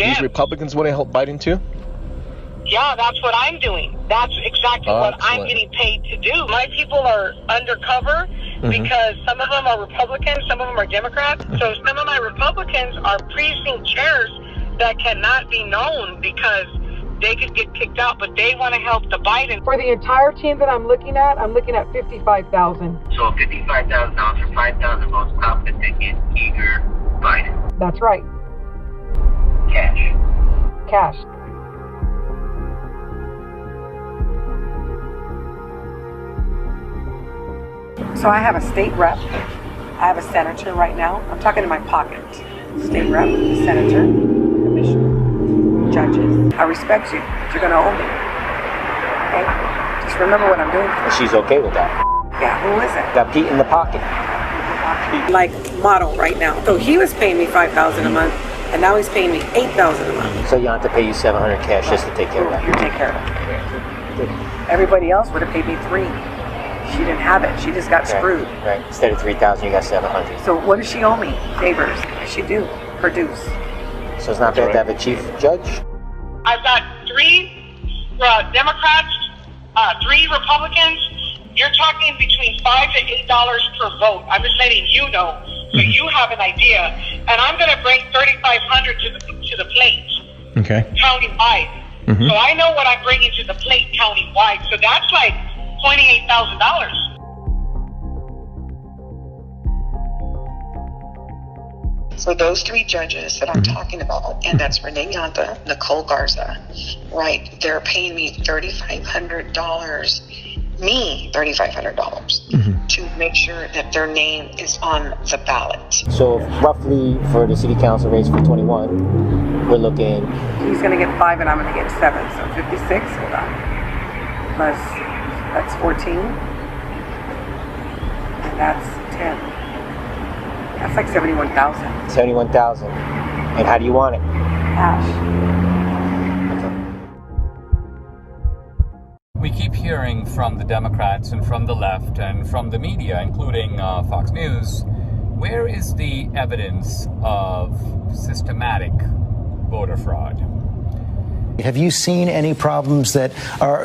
these Republicans want to help Biden too? Yeah, that's what I'm doing. That's exactly what I'm getting paid to do. My people are undercover because some of them are Republicans, some of them are Democrats. So some of my Republicans are precinct chairs that cannot be known because they could get kicked out, but they want to help the Biden. For the entire team that I'm looking at $55,000. So $55,000 for 5,000 votes, competent, eager Biden. That's right. Cash. So I have a state rep. I have a senator right now. I'm talking in my pocket. State rep, senator, commissioner, judges. I respect you. You're going to owe me. Okay? Just remember what I'm doing. She's okay with that. Yeah, who is it? Got Pete in the pocket. Like model right now. So he was paying me $5,000 a month, and now he's paying me $8,000 a month. So you have to pay you $700 cash just to take care of that. You take care of it. Everybody else would have paid me $3,000. She didn't have it. She just got screwed. Right. Instead of $3,000, you got $700. So what does she owe me? Favors. What does she do? Produce. So it's not bad to have a chief judge? I've got 3 Democrats, 3 Republicans. You're talking between $5 to $8 per vote. I'm just letting you know, so you have an idea. And I'm going to bring $3,500 to the plate. Okay. Countywide. So I know what I'm bringing to the plate countywide. So that's like $28,000. So those 3 judges that I'm talking about, and that's Renee Yanta, Nicole Garza, right? They're paying me $3,500, to make sure that their name is on the ballot. So roughly for the city council race for 21, we're looking. He's going to get 5 and I'm going to get 7, so 56. Hold on. Plus, that's 14. And that's 10. That's like 71,000. 71,000. And how do you want it? Cash. We keep hearing from the Democrats and from the left and from the media, including Fox News, where is the evidence of systematic voter fraud? Have you seen any problems that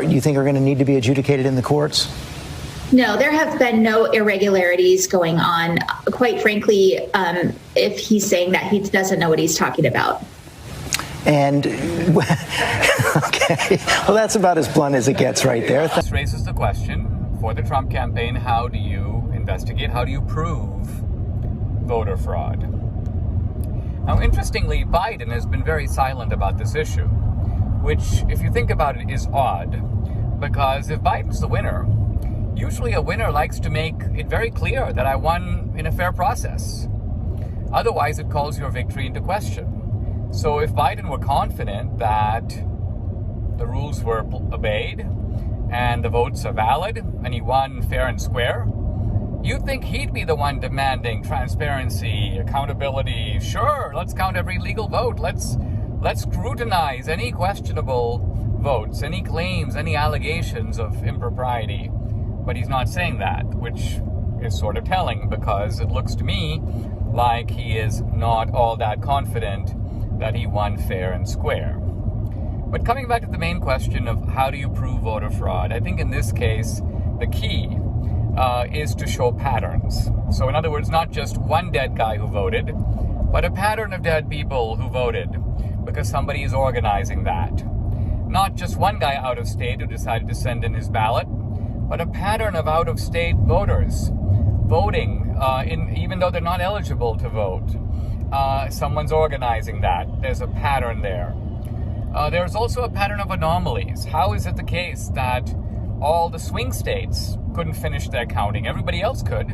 you think are going to need to be adjudicated in the courts? No, there have been no irregularities going on. Quite frankly, if he's saying that, he doesn't know what he's talking about. And, okay, well, that's about as blunt as it gets right there. This raises the question for the Trump campaign, how do you investigate, how do you prove voter fraud? Now, interestingly, Biden has been very silent about this issue, which, if you think about it, is odd, because if Biden's the winner, usually a winner likes to make it very clear that I won in a fair process. Otherwise, it calls your victory into question. So if Biden were confident that the rules were obeyed and the votes are valid and he won fair and square, you'd think he'd be the one demanding transparency, accountability. Sure, let's count every legal vote. Let's scrutinize any questionable votes, any claims, any allegations of impropriety. But he's not saying that, which is sort of telling, because it looks to me like he is not all that confident that he won fair and square. But coming back to the main question of how do you prove voter fraud, I think in this case, the key is to show patterns. So in other words, not just one dead guy who voted, but a pattern of dead people who voted because somebody is organizing that. Not just one guy out of state who decided to send in his ballot, but a pattern of out-of-state voters voting even though they're not eligible to vote. Someone's organizing that. There's a pattern there. There's also a pattern of anomalies. How is it the case that all the swing states couldn't finish their counting? Everybody else could,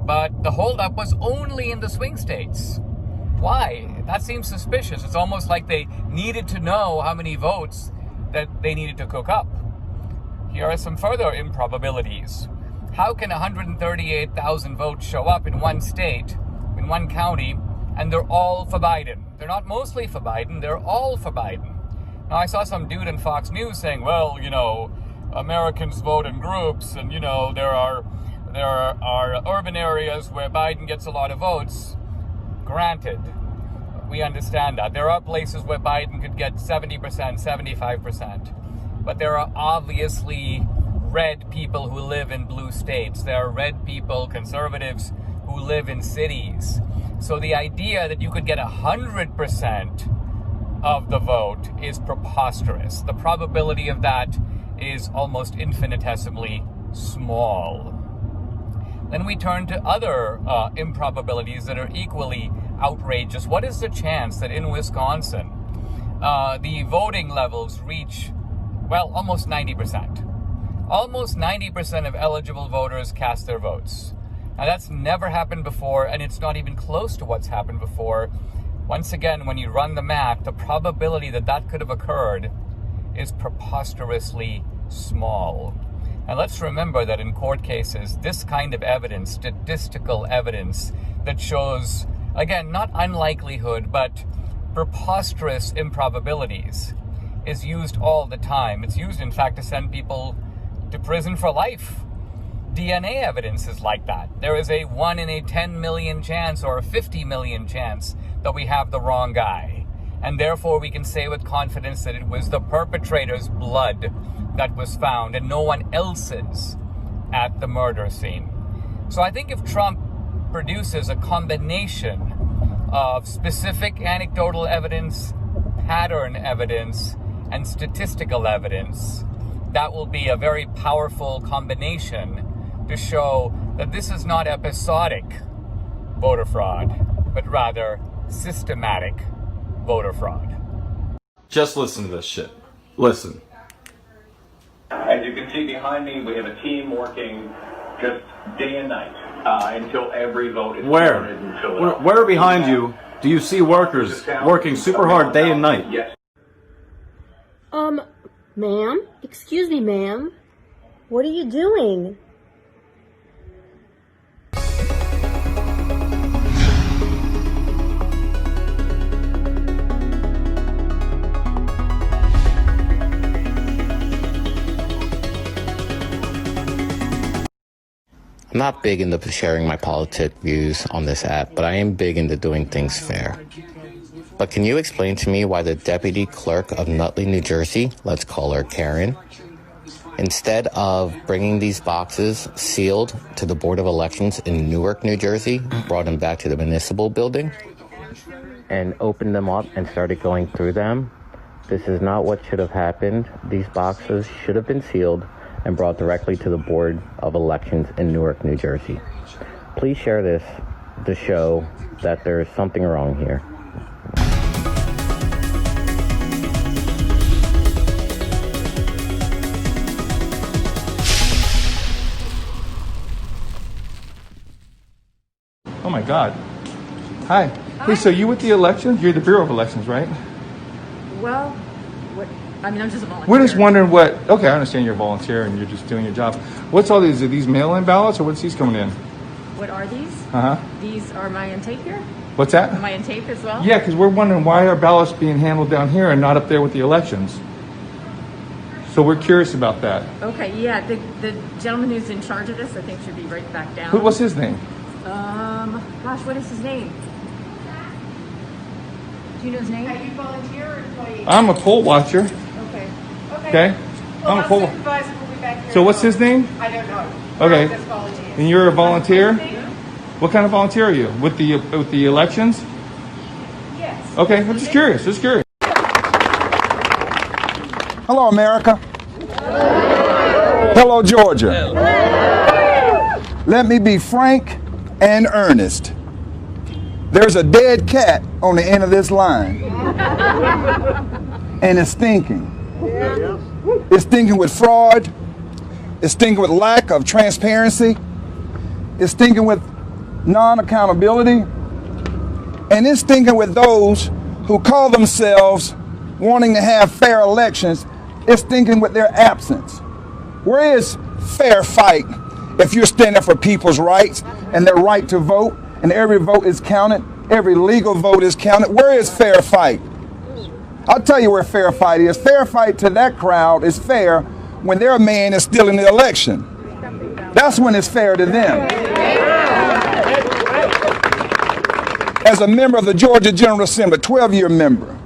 but the holdup was only in the swing states. Why? That seems suspicious. It's almost like they needed to know how many votes that they needed to cook up. Here are some further improbabilities. How can 138,000 votes show up in one state, in one county, and they're all for Biden? They're not mostly for Biden, they're all for Biden. Now, I saw some dude in Fox News saying, well, Americans vote in groups, and, there are urban areas where Biden gets a lot of votes. Granted, We understand that. There are places where Biden could get 70%, 75%. But there are obviously red people who live in blue states. There are red people, conservatives, who live in cities. So the idea that you could get 100% of the vote is preposterous. The probability of that is almost infinitesimally small. Then we turn to other improbabilities that are equally outrageous. What is the chance that in Wisconsin, the voting levels reach, well, almost 90%? Almost 90% of eligible voters cast their votes. Now, that's never happened before, and it's not even close to what's happened before. Once again, when you run the math, the probability that that could have occurred is preposterously small. And let's remember that in court cases, this kind of evidence, statistical evidence that shows, again, not unlikelihood, but preposterous improbabilities, is used all the time. It's used, in fact, to send people to prison for life. DNA evidence is like that. There is a 1 in a 10 million chance or a 50 million chance that we have the wrong guy. And therefore we can say with confidence that it was the perpetrator's blood that was found and no one else's at the murder scene. So I think if Trump produces a combination of specific anecdotal evidence, pattern evidence, and statistical evidence, that will be a very powerful combination to show that this is not episodic voter fraud, but rather systematic voter fraud. Just listen to this shit. Listen. As you can see behind me, we have a team working just day and night until every vote is counted in Philadelphia. Where behind you do you see workers working super hard day and night? Yes. Ma'am? Excuse me, ma'am. What are you doing? I'm not big into sharing my politic views on this app, but I am big into doing things fair. But can you explain to me why the deputy clerk of Nutley, New Jersey, let's call her Karen, instead of bringing these boxes sealed to the Board of Elections in Newark, New Jersey, brought them back to the municipal building and opened them up and started going through them? This is not what should have happened. These boxes should have been sealed and brought directly to the Board of Elections in Newark, New Jersey. Please share this to show that there is something wrong here. Oh my God. Hi. Hey, so you with the elections? You're the Bureau of Elections, right? Well, what? I mean, I'm just a volunteer. We're just wondering what, okay, I understand you're a volunteer and you're just doing your job. What's all these? Are these mail-in ballots or what's these coming in? What are these? Uh-huh. These are my in tape here? What's that? Am I in tape as well? Yeah, because we're wondering why are ballots being handled down here and not up there with the elections? So we're curious about that. Okay, yeah, the gentleman who's in charge of this, I think, should be right back down. What's his name? Gosh, what is his name? Do you know his name? Are you volunteer or employee? I'm a poll watcher. Okay. Okay? Well, I'm a poll. supervisor will be back here. So what's his name? I don't know. Okay. I'm just volunteer. And you're a volunteer? What kind of volunteer are you? With the elections? Yes. Okay, I'm just curious. Hello, America. Hello, Georgia. Let me be frank and earnest. There's a dead cat on the end of this line. And it's stinking. It's stinking with fraud. It's stinking with lack of transparency. It's stinking with non-accountability. And it's stinking with those who call themselves wanting to have fair elections. It's stinking with their absence. Where is fair fight if you're standing up for people's rights and their right to vote, and every vote is counted, every legal vote is counted? Where is fair fight? I'll tell you where fair fight is. Fair fight to that crowd is fair when their man is still in the election. That's when it's fair to them. as a member of the Georgia General Assembly, 12-year member,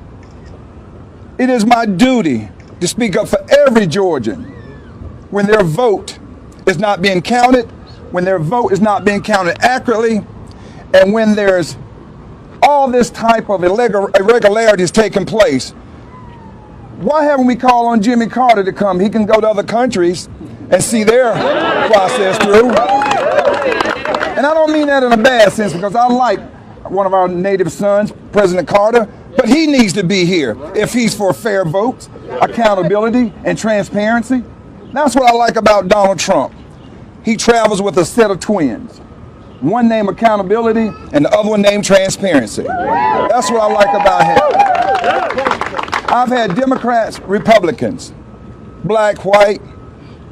it is my duty to speak up for every Georgian when their vote is not being counted, when their vote is not being counted accurately, and when there's all this type of irregularities taking place. Why haven't we called on Jimmy Carter to come? He can go to other countries and see their process through. And I don't mean that in a bad sense, because I like one of our native sons, President Carter, but he needs to be here if he's for fair votes, accountability, and transparency. That's what I like about Donald Trump. He travels with a set of twins. One named accountability and the other one named transparency. That's what I like about him. I've had Democrats, Republicans, black, white,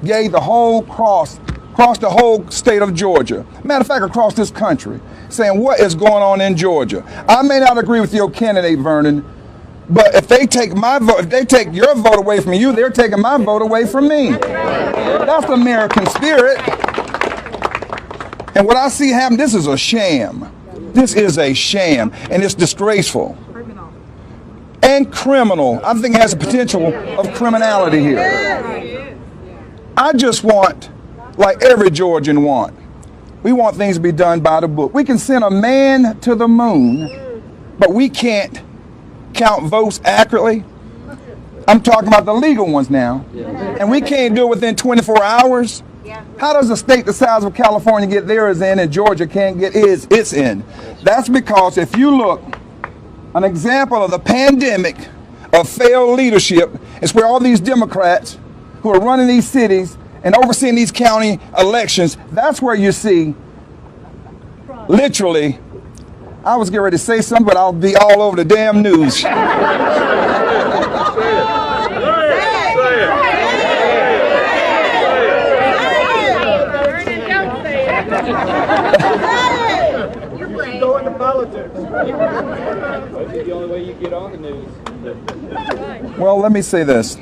gay, the whole across the whole state of Georgia. Matter of fact, across this country, saying what is going on in Georgia. I may not agree with your candidate, Vernon, but if they take my vote, if they take your vote away from you, they're taking my vote away from me. That's the American spirit. And what I see happen, this is a sham. This is a sham, and it's disgraceful. And criminal. I think it has a potential of criminality here. I just want, like every Georgian want, we want things to be done by the book. We can send a man to the moon, but we can't count votes accurately. I'm talking about the legal ones now. And we can't do it within 24 hours. How does a state the size of California get theirs in and Georgia can't get its in? That's because if you look, an example of the pandemic of failed leadership is where all these Democrats who are running these cities and overseeing these county elections, that's where you see, literally, I was getting ready to say something, but I'll be all over the damn news. Go into politics. That's the only way you get on the news. Well, let me say this.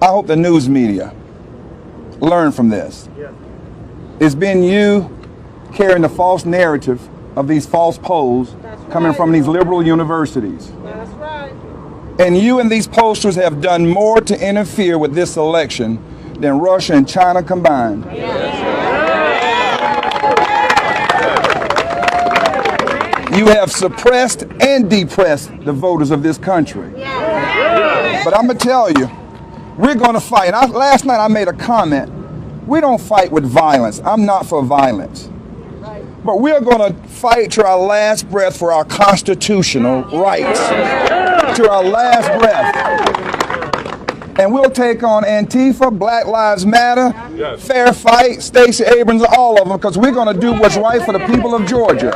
I hope the news media learn from this. It's been you carrying the false narrative of these false polls coming from these liberal universities. That's right. And you and these pollsters have done more to interfere with this election than Russia and China combined. You have suppressed and depressed the voters of this country. But I'm going to tell you, we're going to fight. Last night I made a comment. We don't fight with violence. I'm not for violence. But we're going to fight to our last breath for our constitutional rights. To our last breath. And we'll take on Antifa, Black Lives Matter, Fair Fight, Stacey Abrams, all of them, because we're going to do what's right for the people of Georgia.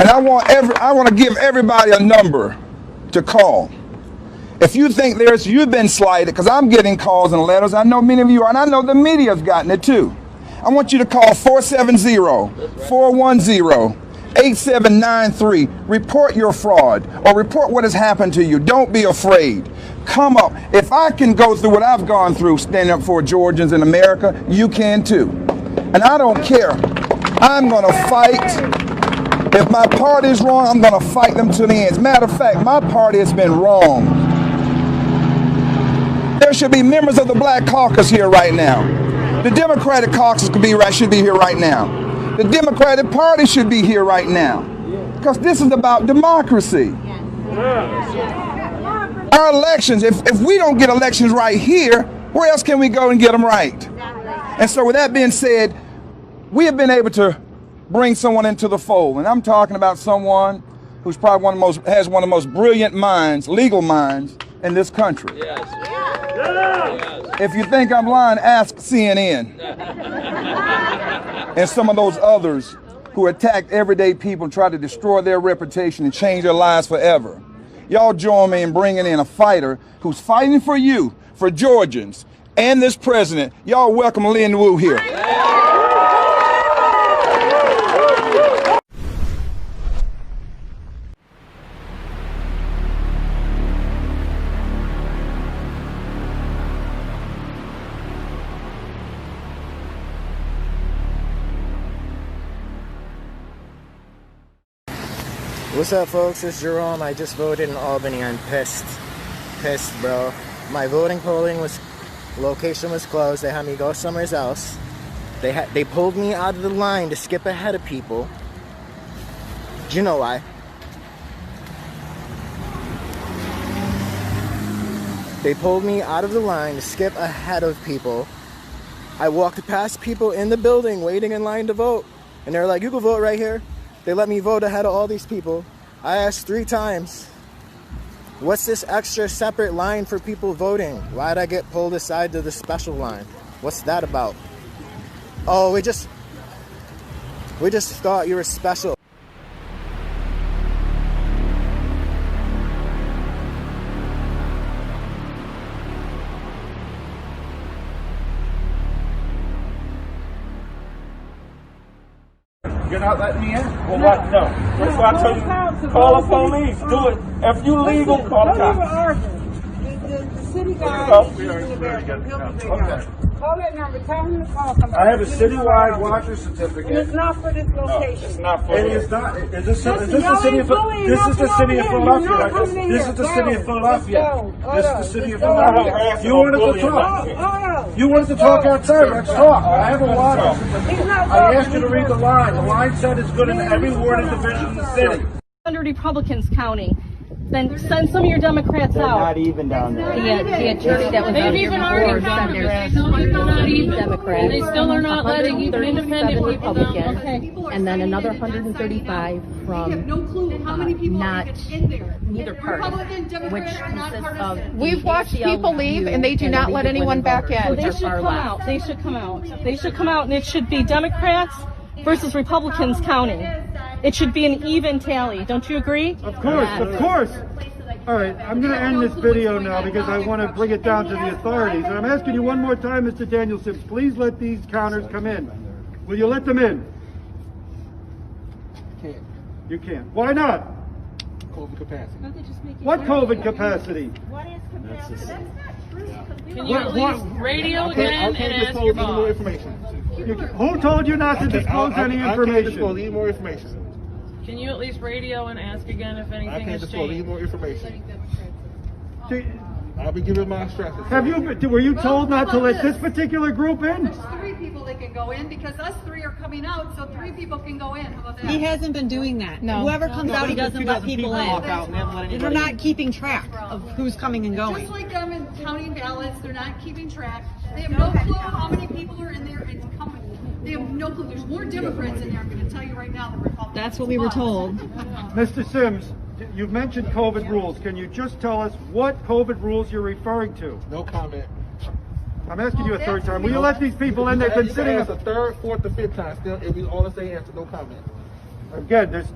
And I want to give everybody a number to call. If you think you've been slighted, because I'm getting calls and letters, I know many of you are, and I know the media's gotten it too. I want you to call 470-410-8793. Report your fraud or report what has happened to you. Don't be afraid. Come up. If I can go through what I've gone through standing up for Georgians in America, you can too. And I don't care. I'm going to fight. If my party is wrong, I'm going to fight them to the end. As a matter of fact, my party has been wrong. There should be members of the Black Caucus here right now. The Democratic Caucus should be here right now. The Democratic Party should be here right now. Because this is about democracy. Our elections, if we don't get elections right here, where else can we go and get them right? And so with that being said, we have been able to bring someone into the fold. And I'm talking about someone who's probably has one of the most brilliant minds, legal minds, in this country. If you think I'm lying, ask CNN and some of those others who attack everyday people and try to destroy their reputation and change their lives forever. Y'all join me in bringing in a fighter who's fighting for you, for Georgians, and this president. Y'all welcome Lynn Wu here. What's up, folks? It's Jerome. I just voted in Albany. I'm pissed. Pissed, bro. My polling location was closed. They had me go somewhere else. They pulled me out of the line to skip ahead of people. Do you know why? They pulled me out of the line to skip ahead of people. I walked past people in the building waiting in line to vote. And they're like, you can vote right here. They let me vote ahead of all these people. I asked 3 times, what's this extra separate line for people voting? Why'd I get pulled aside to the special line? What's that about? Oh, we just thought you were special. You're not letting me in? Well, what? No. That's why I told you, call the police. Do it. If you legal, call the cops. The city guy call that number. Tell him to call somebody. I have a citywide watcher certificate. And it's not for this location. No, it's not for this. It's not. Is this the city of Philadelphia? This is the city of Philadelphia. This is the city of Philadelphia. This is the city of Philadelphia. You wanted to talk. You wanted to talk outside. Let's talk. I have a watcher certificate. I asked you to read the line. The line said it's good in every ward and division in the city. 100 Republicans counting. Then send some of your Democrats out. Not even down there. The attorney that was on your board said there's not even Democrats. They still are not letting even independent Republicans. Okay. And then another 135 from not neither party, which consists of. We've watched people leave and they do not let anyone back in. So they should come out. They should come out. They should come out, and it should be Democrats versus Republicans counting. It should be an even tally. Don't you agree? Of course, of course. All right, I'm going to end this video now because I want to bring it down to the authorities. And I'm asking you one more time, Mr. Danielson, please let these counters come in. Will you let them in? Can't. You can't. Why not? COVID capacity. What COVID capacity? What is capacity? That's not true. Can you at least radio again and ask your boss? More information. Who told you not to disclose any information? I can't disclose any more information. Can you at least radio and ask again if anything I can't has disclose any changed? more information. I'll be giving my instructions. Were you told not to let this particular group in? There's 3 people that can go in because us 3 are coming out, so 3 people can go in. How about that? He hasn't been doing that. No. Whoever comes out, he doesn't let people in. They're not keeping track of who's coming and going. Just like them in counting ballots, they're not keeping track. They have no clue how many people are in there and coming. They have no clue. There's more Democrats in there, I'm going to tell you right now, than Republicans. That's what we were told. Mr. Sims, you've mentioned COVID rules. Can you just tell us what COVID rules you're referring to? No comment. I'm asking you a 3rd time. Will you let these people in? They've been sitting. That's the 3rd, 4th, or 5th time. Still, it'll be all the same answer. No comment. Again, there's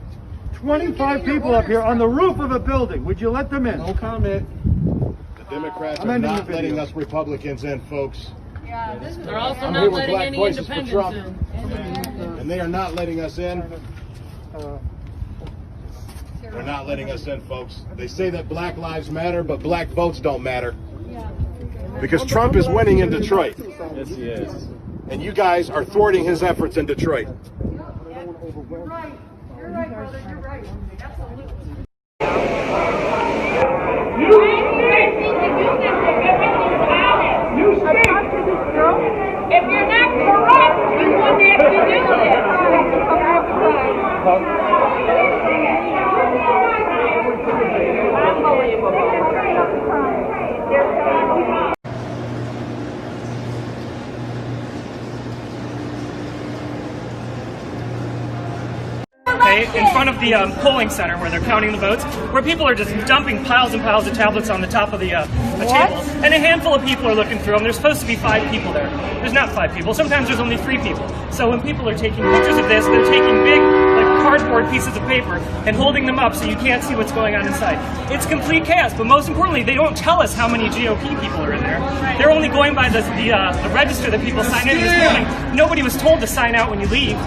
25 people up here on the roof of a building. Would you let them in? No comment. The Democrats are not letting us Republicans in, folks. Yeah, this is They're also I'm not here with letting Black any Voices for independents Trump, in. and they are not letting us in. They're not letting us in, folks. They say that Black lives matter, but Black votes don't matter. Because Trump is winning in Detroit. Yes, he is. And you guys are thwarting his efforts in Detroit. You're right. You're right, brother. You're right. Absolutely. If you're not correct, you wouldn't have to do in front of the polling center where they're counting the votes, where people are just dumping piles and piles of tablets on the top of the table, and a handful of people are looking through them. There's supposed to be 5 people there. There's not 5 people. Sometimes there's only 3 people. So when people are taking pictures of this, they're taking big, like cardboard pieces of paper and holding them up so you can't see what's going on inside. It's complete chaos. But most importantly, they don't tell us how many GOP people are in there. They're only going by the register that people sign in this morning. Nobody was told to sign out when you leave.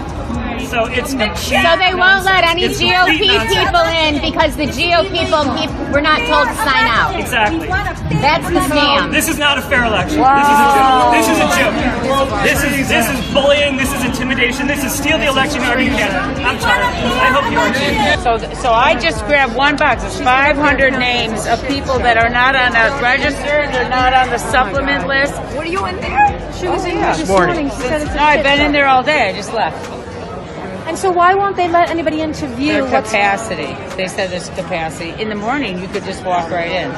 So it's So they won't let any GOP people in because the GOP people were not told to sign out. Exactly. That's the scam. This is not a fair election. Whoa. This is a joke. This is bullying. This is intimidation. This is steal the election argument. I'm tired. I hope you are too. So I just grabbed one box. It's 500 names of people that are not on a register. They're not on the supplement list. What are you in there? She was in here this morning. She said it's a No, I've been shit in there all day. I just left. And so why won't they let anybody in to view Their capacity. They said there's capacity. In the morning, you could just walk right in.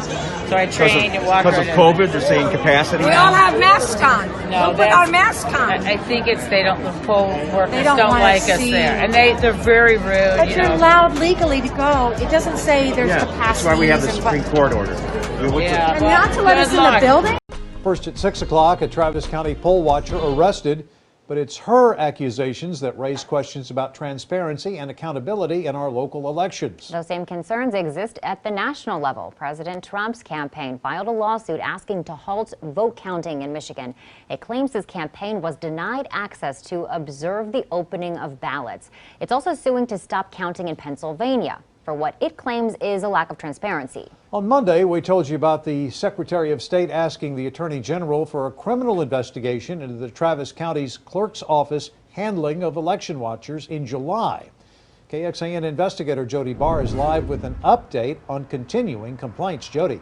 So I trained and walked right in. Because of COVID, they're saying capacity. We all have masks on. No, we'll put our masks on. I think it's the poll workers They don't don't like us see there. And they're very rude. But you're allowed legally to go. It doesn't say there's capacity. That's why we have the Supreme Court order. And not to let us in the building? First at 6 o'clock, a Travis County poll watcher arrested, but it's her accusations that raise questions about transparency and accountability in our local elections. Those same concerns exist at the national level. President Trump's campaign filed a lawsuit asking to halt vote counting in Michigan. It claims his campaign was denied access to observe the opening of ballots. It's also suing to stop counting in Pennsylvania for what it claims is a lack of transparency. On Monday, we told you about the Secretary of State asking the Attorney General for a criminal investigation into the Travis County's clerk's office handling of election watchers in July. KXAN investigator Jody Barr is live with an update on continuing complaints. Jody.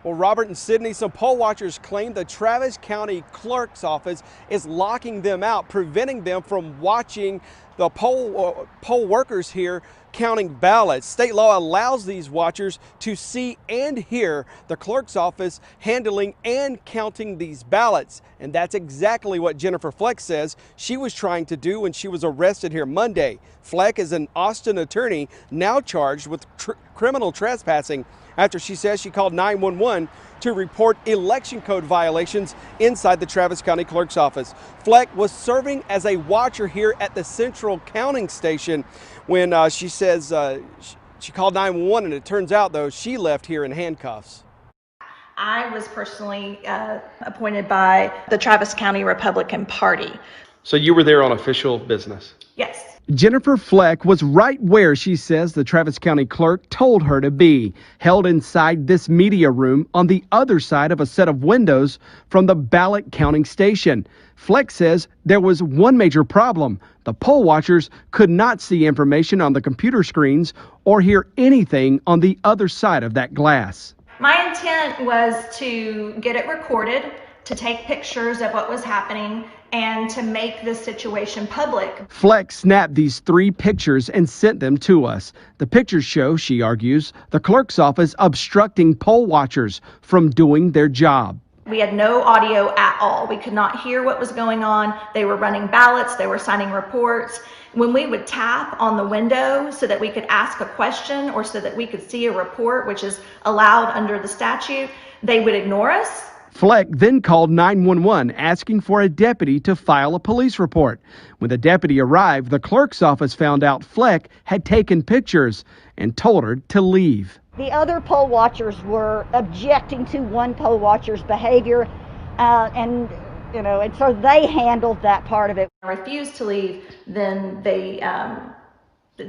Well, Robert and Sydney, some poll watchers claim the Travis County clerk's office is locking them out, preventing them from watching the poll workers here counting ballots. State law allows these watchers to see and hear the clerk's office handling and counting these ballots. And that's exactly what Jennifer Fleck says she was trying to do when she was arrested here Monday. Fleck is an Austin attorney now charged with criminal trespassing after she says she called 911 to report election code violations inside the Travis County Clerk's office. Fleck was serving as a watcher here at the Central Counting Station when she says she called 911, and it turns out, though, she left here in handcuffs. I was personally appointed by the Travis County Republican Party. So you were there on official business? Yes. Jennifer Fleck was right where she says the Travis County clerk told her to be, held inside this media room on the other side of a set of windows from the ballot counting station. Fleck says there was one major problem. The poll watchers could not see information on the computer screens or hear anything on the other side of that glass. My intent was to get it recorded, to take pictures of what was happening, and to make this situation public. Fleck snapped these 3 pictures and sent them to us. The pictures show, she argues, the clerk's office obstructing poll watchers from doing their job. We had no audio at all. We could not hear what was going on. They were running ballots, they were signing reports. When we would tap on the window so that we could ask a question or so that we could see a report, which is allowed under the statute, they would ignore us. Fleck then called 911 asking for a deputy to file a police report. When the deputy arrived, the clerk's office found out Fleck had taken pictures and told her to leave. The other poll watchers were objecting to one poll watcher's behavior, and so they handled that part of it. I refused to leave, then they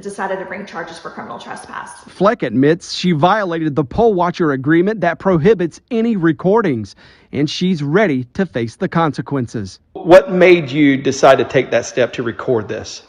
decided to bring charges for criminal trespass. Fleck admits she violated the poll watcher agreement that prohibits any recordings, and she's ready to face the consequences. What made you decide to take that step to record this?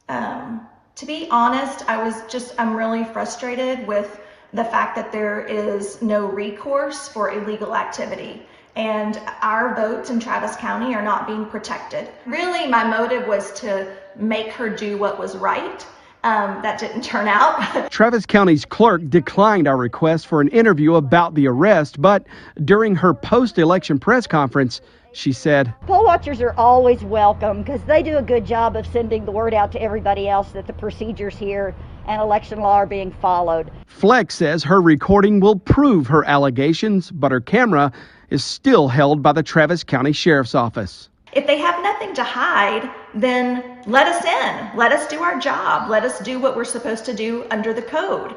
To be honest, I'm really frustrated with the fact that there is no recourse for illegal activity. And our votes in Travis County are not being protected. Really, my motive was to make her do what was right. That didn't turn out. Travis County's clerk declined our request for an interview about the arrest, but during her post-election press conference, she said, Poll watchers are always welcome because they do a good job of sending the word out to everybody else that the procedures here and election law are being followed. Fleck says her recording will prove her allegations, but her camera is still held by the Travis County Sheriff's Office. If they have nothing to hide, then let us in. Let us do our job. Let us do what we're supposed to do under the code.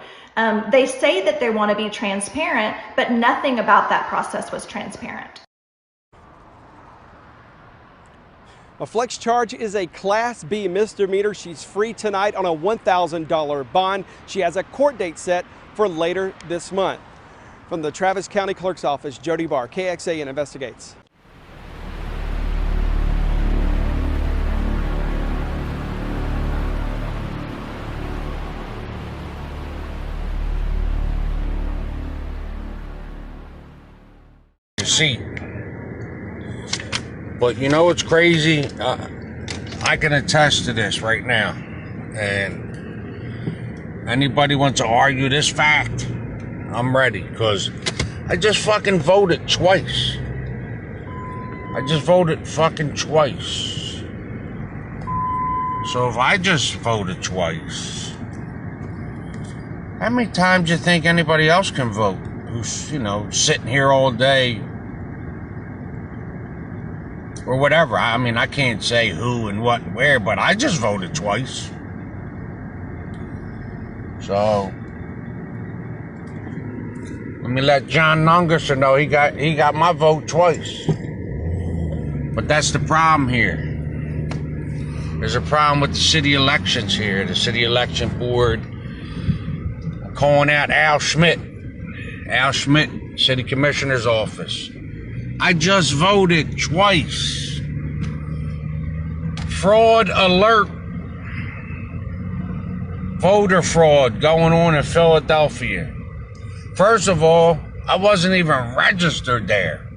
They say that they want to be transparent, but nothing about that process was transparent. Fleck's charge is a Class B misdemeanor. She's free tonight on a $1,000 bond. She has a court date set for later this month. From the Travis County Clerk's Office, Jody Barr, KXAN Investigates. Seat. But you know what's crazy? I can attest to this right now. And anybody wants to argue this fact, I'm ready, because I just fucking voted twice. I just voted fucking twice. So if I just voted twice, how many times you think anybody else can vote who's, you know, sitting here all day? Or whatever. I mean, I can't say who and what and where, but I just voted twice. So let me let John Nungesser know he got my vote twice. But that's the problem here. There's a problem with the city elections here. The city election board calling out Al Schmidt, city commissioner's office. I just voted twice. Fraud alert. Voter fraud going on in Philadelphia. First of all, I wasn't even registered there.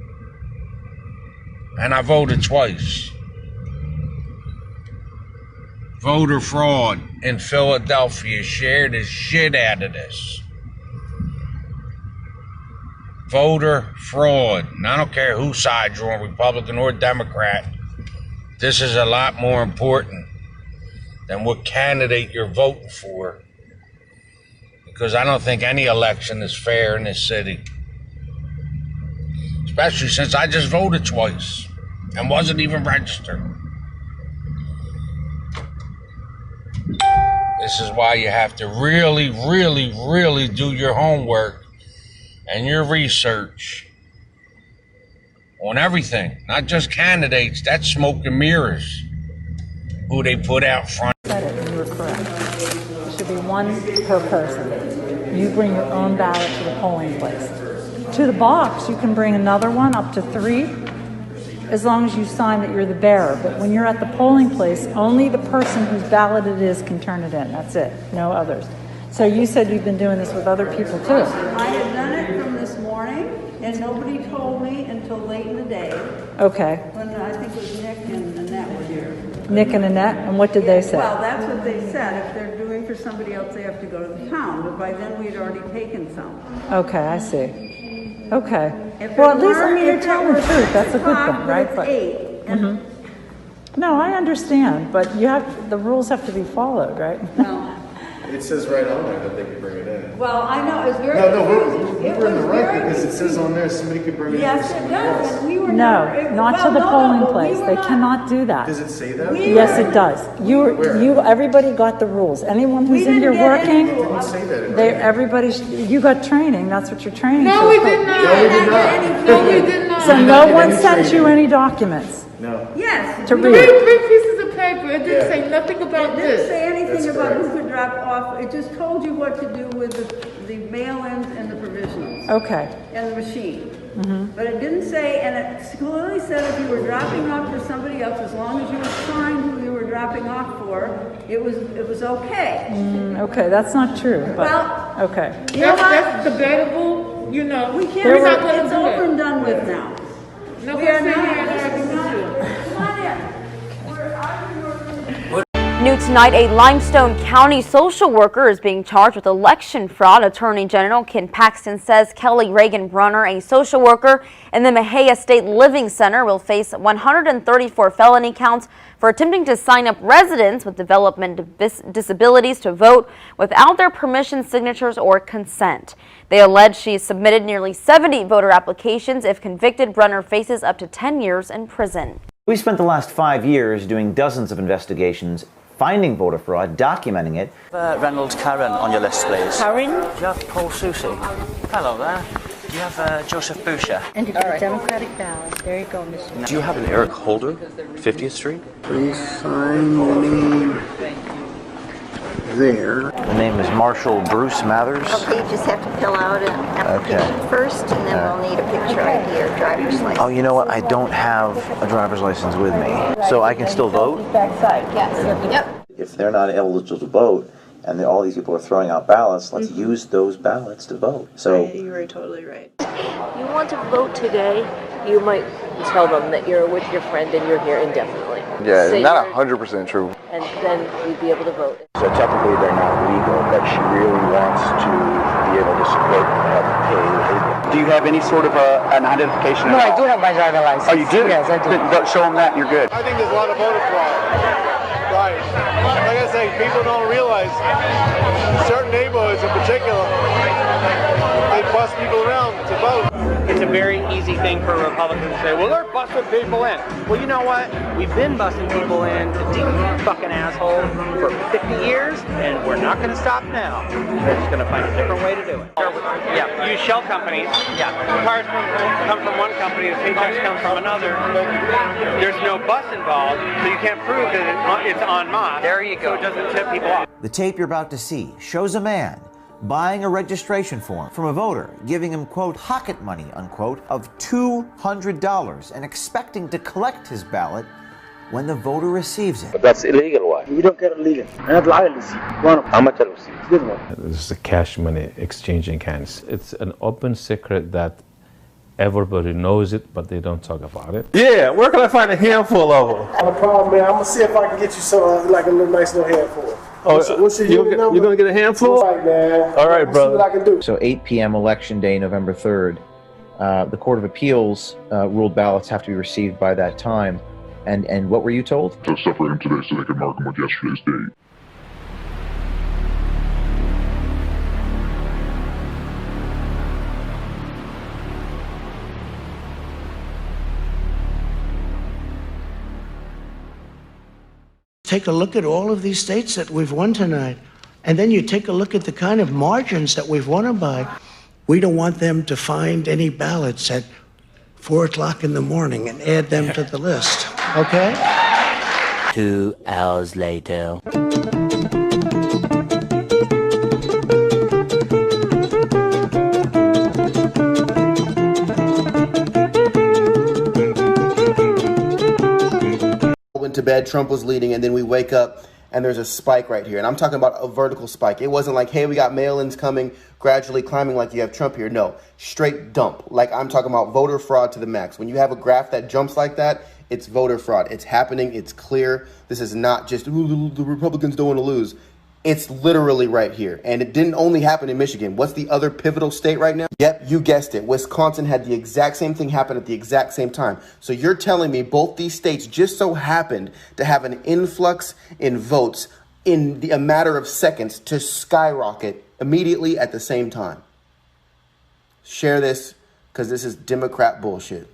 And I voted twice. Voter fraud in Philadelphia. Share the shit out of this. Voter fraud. And I don't care whose side you're on, Republican or Democrat. This is a lot more important than what candidate you're voting for. Because I don't think any election is fair in this city. Especially since I just voted twice and wasn't even registered. This is why you have to really, really, really do your homework and your research on everything, not just candidates. That's smoke and mirrors, who they put out front. You were correct. It should be one per person. You bring your own ballot to the polling place. To the box, you can bring another one, up to 3, as long as you sign that you're the bearer. But when you're at the polling place, only the person whose ballot it is can turn it in. That's it, no others. So you said you've been doing this with other people too. I had done it from this morning, and nobody told me until late in the day. Okay. When I think it was Nick and Annette were here. Nick and Annette, and what did they say? Well, that's what they said. If they're doing for somebody else, they have to go to the town. But by then, we had already taken some. Okay, I see. Okay. If Well, it at least, I were- mean, you're if it telling the were truth. That's a 6 good o'clock, thing, right? But it's 8. And No, I understand, but you have, the rules have to be followed, right? It says right on there that they can bring it in. Well, I know, it's very... we're in the right because it says on there somebody could bring it in. Yes, it does, and we were No, never... not to the polling place. They cannot do that. Does it say that? Yes, it does. Everybody got the rules. Anyone who's in here working, you got training. That's what you're training. No, we did not. No, we did not. So no one sent you any documents? No. Yes. To read. Three pieces of paper. It didn't say nothing about It this. didn't say anything about who could drop off. It just told you what to do with the mail-ins and the provisionals. Okay. And the machine. But it didn't say, and it clearly said if you were dropping off for somebody else, as long as you signed who you were dropping off for, it was okay. Okay, that's not true, but, Well, okay. That's debatable. You know, We can't, we're not going to it's do over it. and done with now. No, We are we're not, not. this is not, come on in. New tonight, a Limestone County social worker is being charged with election fraud. Attorney General Ken Paxton says Kelly Reagan Brunner, a social worker in the Mejia State Living Center, will face 134 felony counts for attempting to sign up residents with developmental disabilities to vote without their permission, signatures, or consent. They allege she submitted nearly 70 voter applications. If convicted, Brunner faces up to 10 years in prison. We spent the last 5 years doing dozens of investigations, finding voter fraud, documenting it. Reynolds Karen on your list, please. Karen? Jeff Paul Susie. Hello there. You have Joseph Boucher. And to get a Democratic ballot. There you go, Mr. Do you have an Eric Holder, 50th Street? Please sign the name there. The name is Marshall Bruce Mathers. Okay, you just have to fill out an application first, and then we'll need a picture ID or driver's license. Oh, you know what? I don't have a driver's license with me. So I can still vote? Backside, yes. Yep. If they're not eligible to vote, and all these people are throwing out ballots, let's use those ballots to vote. So You were totally right. You want to vote today, you might tell them that you're with your friend and you're here indefinitely. Yeah, Say not you're- 100% true. And then you'd be able to vote. So technically they're not legal, but she really wants to be able to support pay. Do you have any sort of an identification? No, I do have my driver license. Oh, you do? Yes, I do. But show them that, you're good. I think there's a lot of voter fraud. Right. Like I say, people don't realize certain neighborhoods in particular, they bust people around to vote. It's a very easy thing for Republicans to say, well, they're busting people in. Well, you know what? We've been busting people in, you fucking asshole, for 50 years, and we're not going to stop now. We're just going to find a different way to do it. Yeah, use shell companies. Yeah, cars come from one company, the paychecks come from another. There's no bus involved, so you can't prove that it's en masse. There you go. So it doesn't tip people off. the tape you're about to see shows a man buying a registration form from a voter, giving him, quote, pocket money, unquote, of $200 and expecting to collect his ballot when the voter receives it. But that's illegal, why? You don't get a legal. I have a receipt. How much I receive? Good one. This is a cash money exchanging hands. It's an open secret that everybody knows it, but they don't talk about it. Yeah, where can I find a handful of them? No problem, man. I'm gonna see if I can get you some, like a little nice little handful. Oh, what's your unit number? you're gonna get a handful? All right, man. All right, Let's brother. see what I can do. So 8 p.m. Election Day, November 3rd, the Court of Appeals ruled ballots have to be received by that time. And what were you told? To separate them today so they can mark them with yesterday's date. Take a look at all of these states that we've won tonight, and then you take a look at the kind of margins that we've won them by. We don't want them to find any ballots at 4 o'clock in the morning and add them to the list, okay? 2 hours later. Went to bed, Trump was leading, and then we wake up and there's a spike right here. And I'm talking about a vertical spike. It wasn't like, hey, we got mail-ins coming, gradually climbing like you have Trump here. No, straight dump. Like I'm talking about voter fraud to the max. When you have a graph that jumps like that, it's voter fraud. It's happening. It's clear. This is not just, ooh, the Republicans don't want to lose. It's literally right here. And it didn't only happen in Michigan. What's the other pivotal state right now? Yep, you guessed it. Wisconsin had the exact same thing happen at the exact same time. So you're telling me both these states just so happened to have an influx in votes in a matter of seconds to skyrocket immediately at the same time. Share this because this is Democrat bullshit.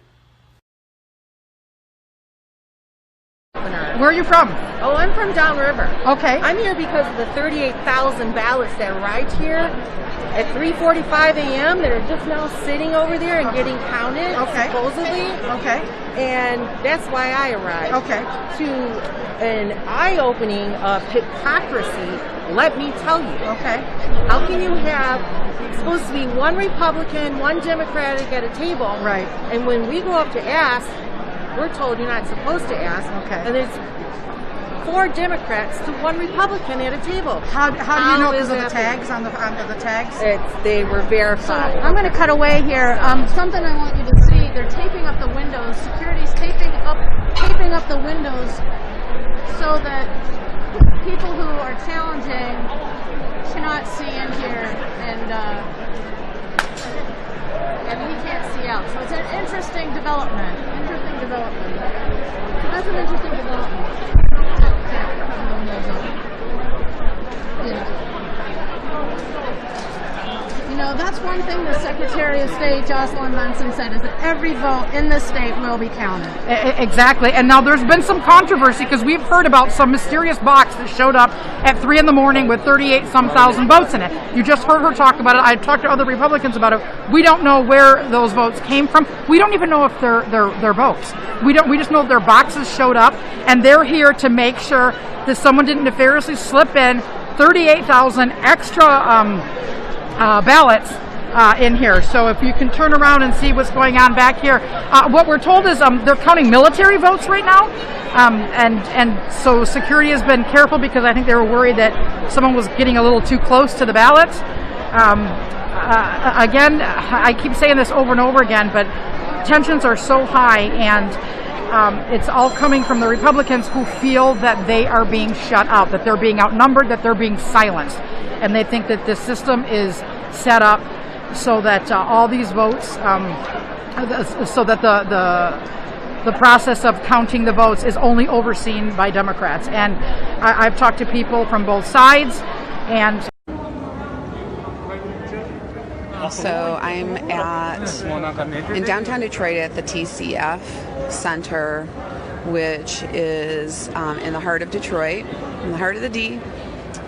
Where are you from? Oh, I'm from downriver. Okay. I'm here because of the 38,000 ballots that arrived here at 3:45 a.m. that are just now sitting over there and getting counted, supposedly. Okay. And that's why I arrived. Okay. To an eye-opening of hypocrisy, let me tell you. Okay. How can you have supposed to be one Republican, one Democratic at a table? Right. And when we go up to ask, we're told you're not supposed to ask. Okay. And there's 4 Democrats to 1 Republican at a table. How do you know because of the that tags on the tags? They were verified. So I'm going to cut away here. Something I want you to see. They're taping up the windows. Security's taping up the windows so that people who are challenging cannot see in here and we can't see out. So it's an interesting development. So that's an interesting development. You know, that's what one thing the Secretary of State, Jocelyn Benson, said, is that every vote in this state will be counted. Exactly. And now there's been some controversy because we've heard about some mysterious box that showed up at 3 in the morning with 38-some thousand votes in it. You just heard her talk about it. I talked to other Republicans about it. We don't know where those votes came from. We don't even know if they're votes. We just know their boxes showed up, and they're here to make sure that someone didn't nefariously slip in 38,000 extra ballots in here. So if you can turn around and see what's going on back here, what we're told is they're counting military votes right now, and so security has been careful because I think they were worried that someone was getting a little too close to the ballots. Again, I keep saying this over and over again, but tensions are so high, and it's all coming from the Republicans who feel that they are being shut out, that they're being outnumbered, that they're being silenced. And they think that this system is set up so that all these votes, so that the process of counting the votes is only overseen by Democrats. And I've talked to people from both sides, and so I'm in downtown Detroit at the TCF Center, which is in the heart of Detroit, in the heart of the D.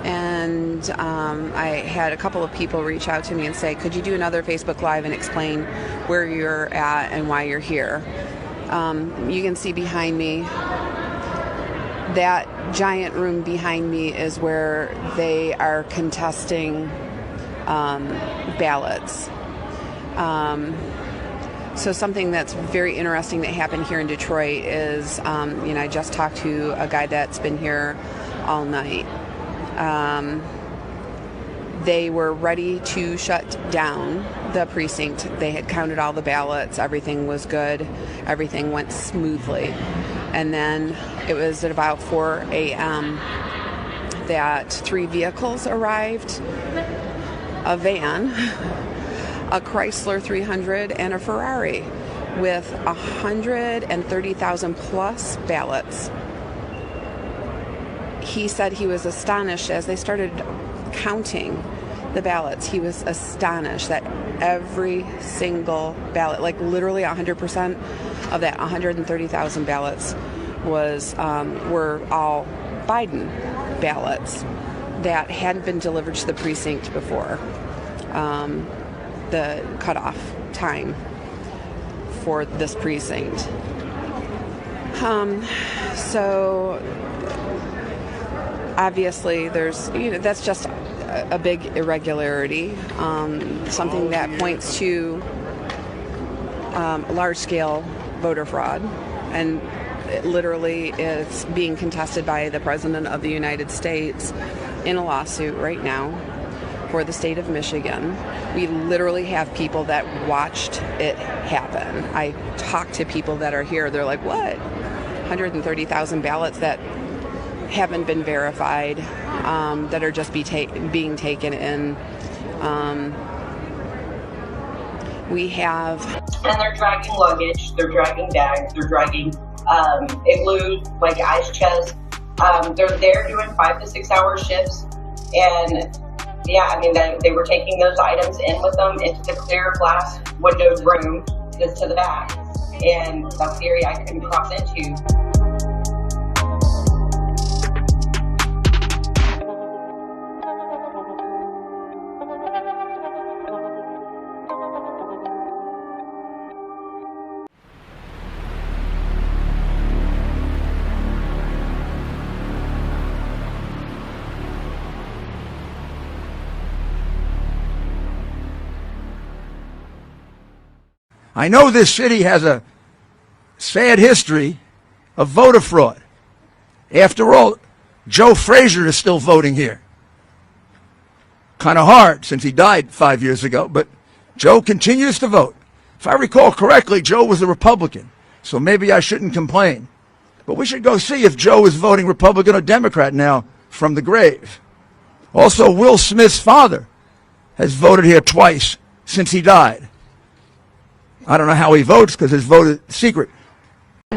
And I had a couple of people reach out to me and say, could you do another Facebook Live and explain where you're at and why you're here? You can see behind me, that giant room behind me is where they are contesting ballots. So something that's very interesting that happened here in Detroit is, I just talked to a guy that's been here all night. They were ready to shut down the precinct. They had counted all the ballots. Everything was good. Everything went smoothly. And then it was at about 4 a.m. that 3 vehicles arrived. A van, a Chrysler 300, and a Ferrari with 130,000 plus ballots. He said he was astonished as they started counting the ballots. He was astonished that every single ballot, like literally 100% of that 130,000 ballots were all Biden ballots that hadn't been delivered to the precinct before the cutoff time for this precinct. So obviously there's, that's just a big irregularity, something that points to large-scale voter fraud, and literally it's being contested by the President of the United States in a lawsuit right now for the state of Michigan. We literally have people that watched it happen. I talked to people that are here. They're like, what? 130,000 ballots that haven't been verified, that are just being taken in. We have... And they're dragging luggage, they're dragging bags, they're dragging igloos, like ice chests. They're there doing 5 to 6 hour shifts. And yeah, I mean, they were taking those items in with them into the clear glass windowed room that's to the back. And that's the area I couldn't cross into. I know this city has a sad history of voter fraud. After all, Joe Frazier is still voting here. Kind of hard since he died 5 years ago, but Joe continues to vote. If I recall correctly, Joe was a Republican, so maybe I shouldn't complain. But we should go see if Joe is voting Republican or Democrat now from the grave. Also, Will Smith's father has voted here twice since he died. I don't know how he votes because his vote is secret.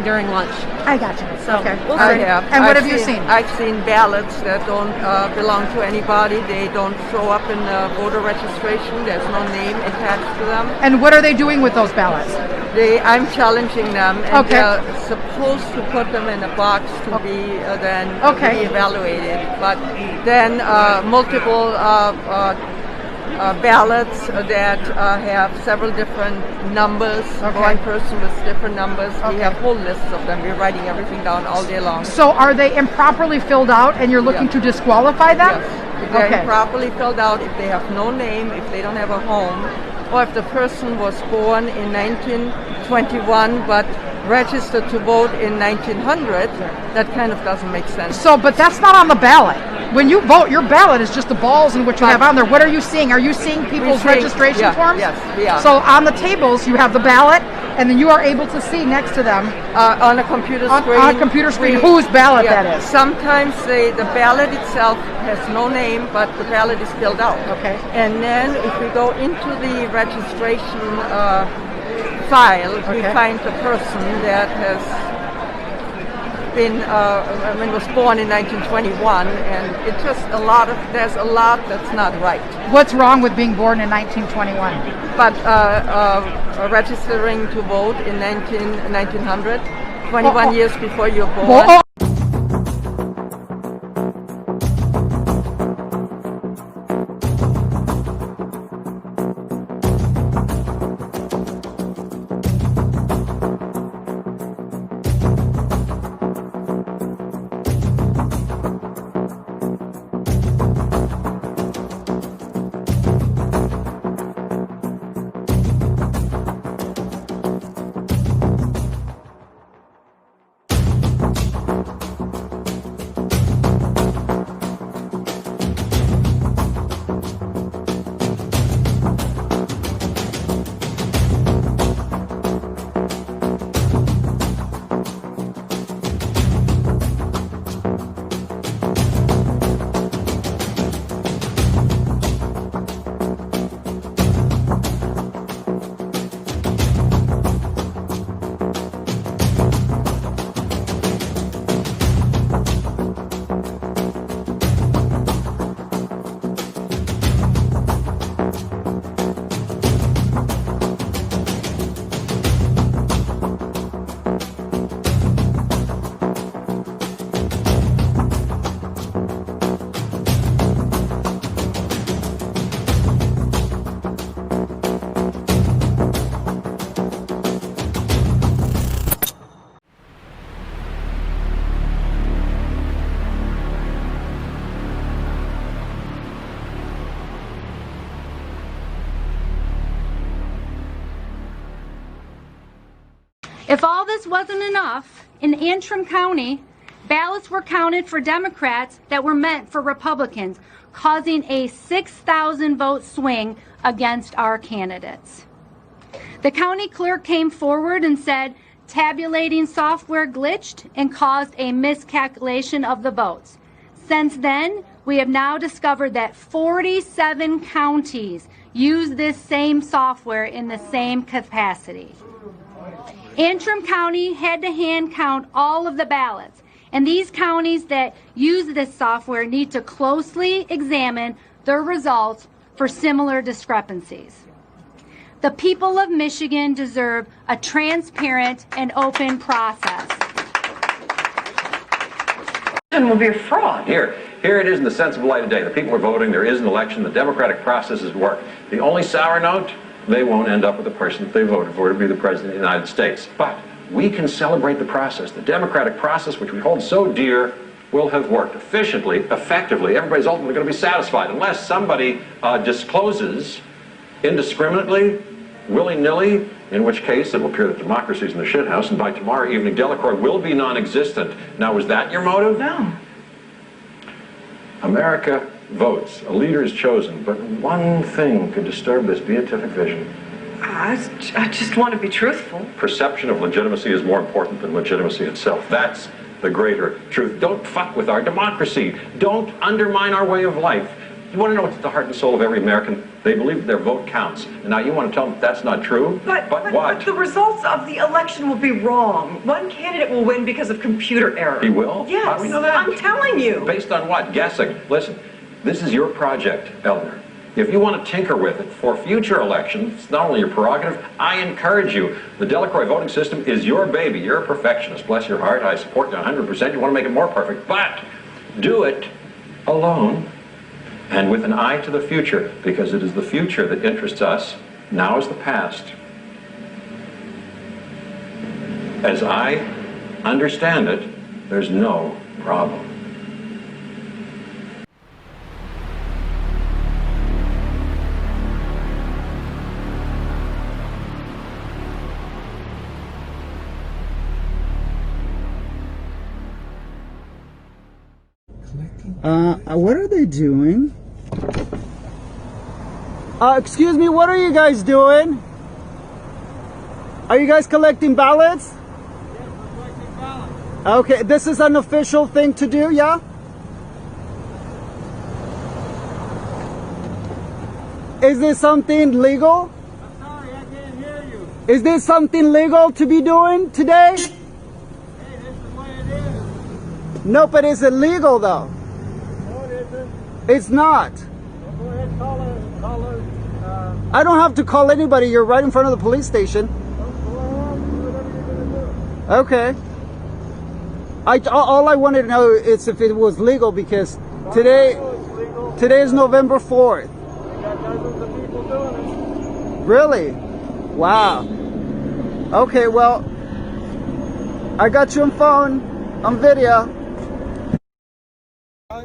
during lunch. I got you. So Okay. we'll I see. have. And what have you seen? I've seen ballots that don't belong to anybody. They don't show up in the voter registration. There's no name attached to them. And what are they doing with those ballots? I'm challenging them, and Okay. they're supposed to put them in a box to be then re-evaluated. But then multiple ballots that have several different numbers. One person with different numbers. We have whole lists of them. We're writing everything down all day long. So are they improperly filled out and you're looking to disqualify them? Yes. If they're improperly filled out, if they have no name, if they don't have a home, or if the person was born in 1921 but registered to vote in 1900, that kind of doesn't make sense. So, but that's not on the ballot. When you vote, your ballot is just the balls and what you have on there. What are you seeing? Are you seeing people's registration forms? Yes, we are. So on the tables, you have the ballot, and then you are able to see next to them on a computer screen. On a computer screen, whose ballot that is. Sometimes the ballot itself has no name, but the ballot is filled out. Okay. And then if we go into the registration file, we find the person that has been was born in 1921, and it's just there's a lot that's not right. What's wrong with being born in 1921? But registering to vote in 1900, 21 years before you're born. If all this wasn't enough, in Antrim County, ballots were counted for Democrats that were meant for Republicans, causing a 6,000 vote swing against our candidates. The county clerk came forward and said tabulating software glitched and caused a miscalculation of the votes. Since then, we have now discovered that 47 counties use this same software in the same capacity. Antrim County had to hand count all of the ballots, and these counties that use this software need to closely examine their results for similar discrepancies. The people of Michigan deserve a transparent and open process. It will be a fraud. Here it is in the sensible light of day. The people are voting. There is an election. The democratic process is at work. The only sour note, they won't end up with the person that they voted for to be the president of the United States. But we can celebrate the process. The democratic process, which we hold so dear, will have worked efficiently, effectively. Everybody's ultimately going to be satisfied unless somebody discloses indiscriminately, willy-nilly, in which case it will appear that democracy is in the shithouse, and by tomorrow evening Delacroix will be non-existent. Now, was that your motive? No. America votes. A leader is chosen, but one thing could disturb this beatific vision. I just want to be truthful. Perception of legitimacy is more important than legitimacy itself. That's the greater truth. Don't fuck with our democracy. Don't undermine our way of life. You want to know what's at the heart and soul of every American? They believe their vote counts. And now you want to tell them that's not true? But what? But the results of the election will be wrong. One candidate will win because of computer error. He will? Yes. How do we know that? I'm telling you. Based on what? Guessing. Listen, this is your project, Eleanor. If you want to tinker with it for future elections, it's not only your prerogative, I encourage you. The Delacroix voting system is your baby. You're a perfectionist. Bless your heart. I support you 100%. You want to make it more perfect. But do it alone and with an eye to the future, because it is the future that interests us. Now is the past. As I understand it, there's no problem. What are they doing? Excuse me, what are you guys doing? Are you guys collecting ballots? Yes, we're collecting ballots. Okay, this is an official thing to do, yeah? Is this something legal? I'm sorry, I can't hear you. Is this something legal to be doing today? Hey, this is the way it is. No, but is it legal though? No, it isn't. It's not. Well, go ahead, call it. I don't have to call anybody. You're right in front of the police station. Okay. All I wanted to know is if it was legal, because today is November 4th. We got dozens of people doing it. Really? Wow. Okay, well, I got you on phone, on video.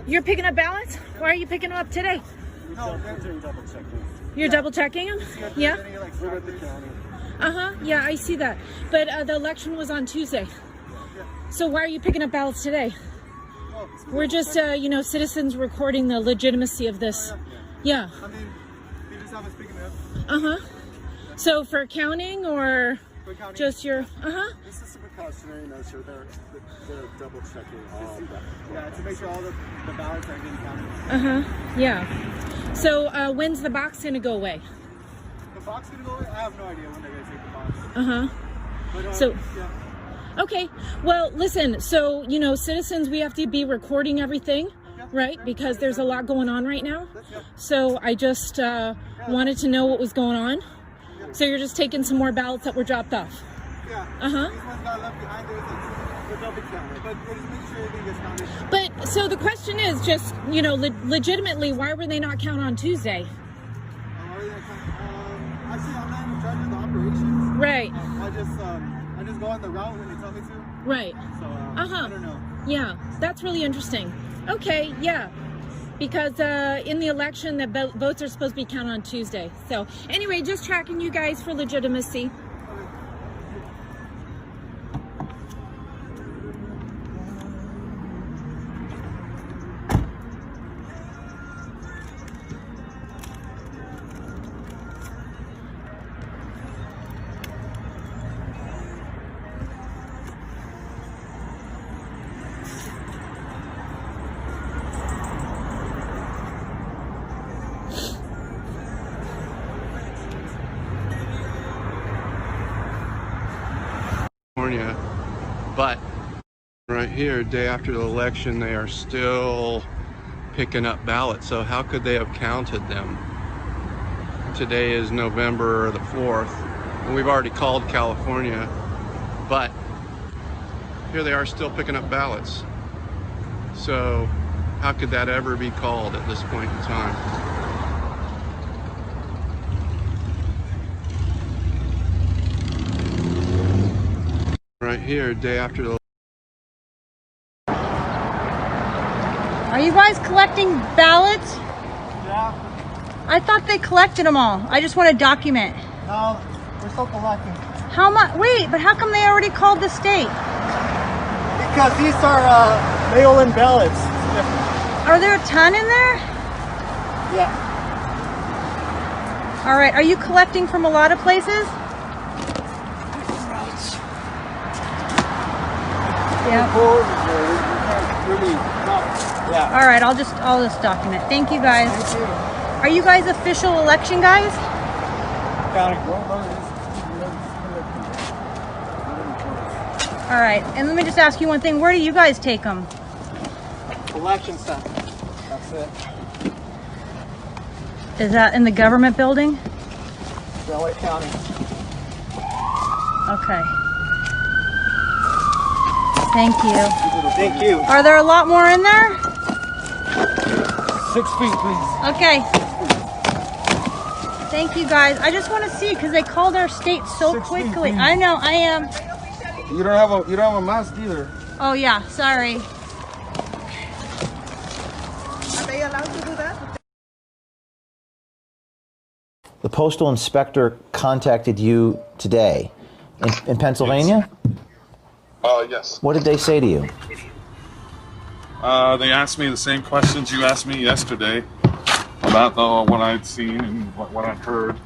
You're picking up ballots? Why are you picking them up today? No, they're doing double checking. You're double checking them? Yeah? Yeah, I see that. But the election was on Tuesday. So why are you picking up ballots today? We're just, citizens recording the legitimacy of this. Yeah. I mean, they just haven't speaking up. So for counting or just your, This is a precautionary measure. They're double checking all of that. Yeah, to make sure all the ballots are getting counted. Yeah. So when's the box gonna go away? The box gonna go away? I have no idea when they're gonna take the box. But, So, yeah. okay. Well, listen, so, citizens, we have to be recording everything, right? Because there's a lot going on right now. So I just wanted to know what was going on. So you're just taking some more ballots that were dropped off? Yeah. These ones got left behind there. They're double counted. But they just make sure everything gets counted. But, so the question is just, legitimately, why were they not counted on Tuesday? Actually, I'm not in charge of the operations. Right. I just go on the route when they tell me to. Right. So, I don't know. Yeah, that's really interesting. Okay, yeah. Because in the election, the votes are supposed to be counted on Tuesday. So anyway, just tracking you guys for legitimacy. But right here, day after the election, they are still picking up ballots. So how could they have counted them? Today is November the 4th, and we've already called California, but here they are still picking up ballots. So how could that ever be called at this point in time? Right here, day after the... Are you guys collecting ballots? Yeah. I thought they collected them all. I just want to document. No, we're still collecting. How much? Wait, but how come they already called the state? Because these are mail-in ballots. It's different. Are there a ton in there? Yeah. All right. Are you collecting from a lot of places? Yeah. We can't really All right, I'll just document. Thank you guys. Are you guys official election guys? All right, and let me just ask you one thing. Where do you guys take them? Election center. That's it. Is that in the government building? LA County. Okay. Thank you. Thank you. Are there a lot more in there? 6 feet, please. Okay. Thank you guys. I just want to see because they called our state so quickly. I know. I am. You don't have a mask either. Oh yeah. Sorry. Are they allowed to do that? The postal inspector contacted you today in Pennsylvania? Yes. What did they say to you? They asked me the same questions you asked me yesterday about what I'd seen and what I'd heard,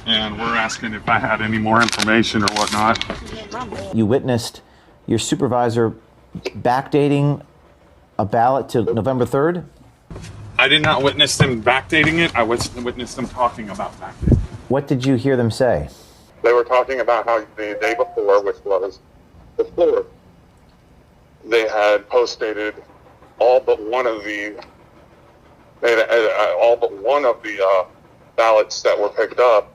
and we're asking if I had any more information or whatnot. You witnessed your supervisor backdating a ballot to November 3rd? I did not witness them backdating it. I witnessed them talking about backdating. What did you hear them say? They were talking about how the day before, which was the 4th, they had postdated all but one of the ballots that were picked up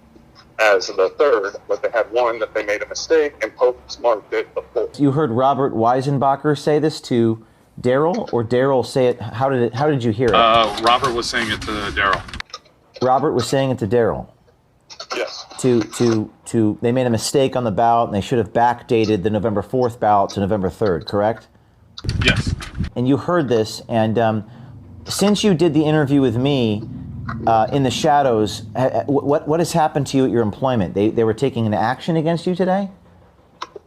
as the 3rd, but they had one that they made a mistake and postmarked it the 4th. You heard Robert Weisenbacher say this to Daryl, or Daryl say it? How did you hear it? Robert was saying it to Daryl. Robert was saying it to Daryl. Yes. They made a mistake on the ballot and they should have backdated the November 4th ballot to November 3rd, correct? Yes. And you heard this, and since you did the interview with me in the shadows, what has happened to you at your employment? They were taking an action against you today?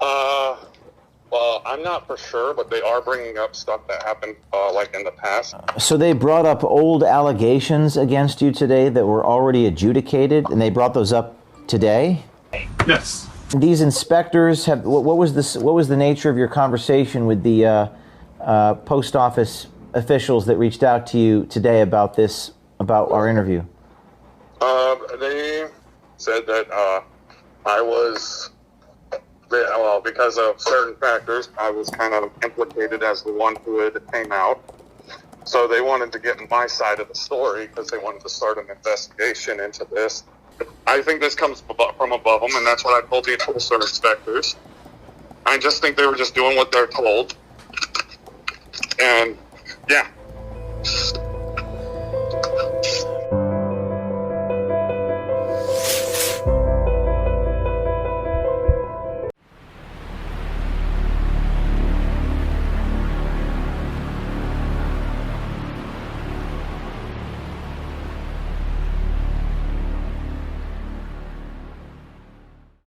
Well, I'm not for sure, but they are bringing up stuff that happened like in the past. So they brought up old allegations against you today that were already adjudicated, and they brought those up today? Yes. These inspectors have. What was this? What was the nature of your conversation with the post office officials that reached out to you today about this, about our interview? They said that I was. Well, because of certain factors, I was kind of implicated as the one who had came out. So they wanted to get my side of the story because they wanted to start an investigation into this. I think this comes from above them, and that's what I told the postal inspectors. I just think they were just doing what they're told. And, yeah.